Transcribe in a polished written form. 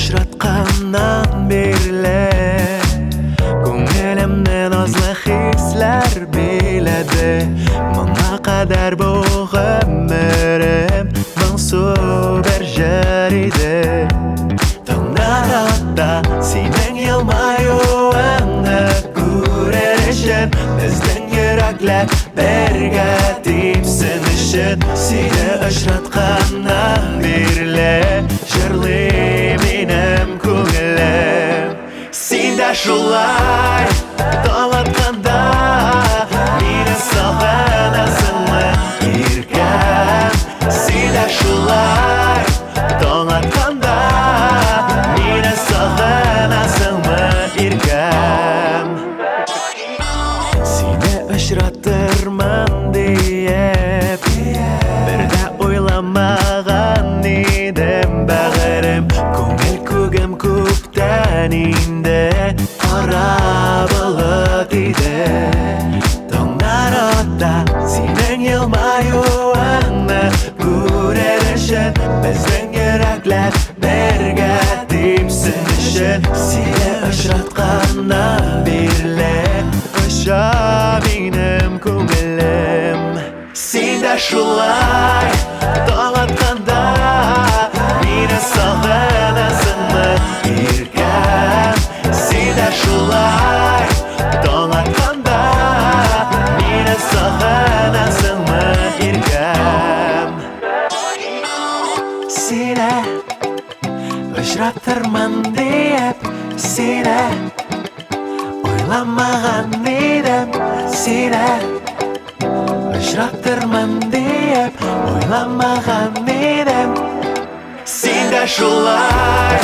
Очратканнан бирле көңелемне назлы хисләр биләде. Моңа кадәр бу гомерем моңсу бер җыр иде. Таңнар атта синең елмаюыңны күрер өчен безнең йөрәкләр бергә типсен өчен. Сине очратканнан бирле җырлый минем күңелем. Син дә шулай таң атканда мине сагынасыңмы иркәм? Син дә шулай таң атканда мине сагынасыңмы иркәм? Сине очратырмын диеп бер дә уйламаган идем бәгърем. Күңел күгем күптән инде кара болыт иде. Таңнар атта синең елмаюыңны күрер өчен безнең йөрәкләр бергә типсен өчен. Сине очратканнан бирле оча минем күңелем. Син дә шулай таң атканда мине сагынасыңмы иркәм? Син дә шулай таң атканда мине сагынасыңмы иркәм? Сине очратырмын диеп сине ойламаган идем. Сине очратырмын диеп ойламаган идем. Син дә шулай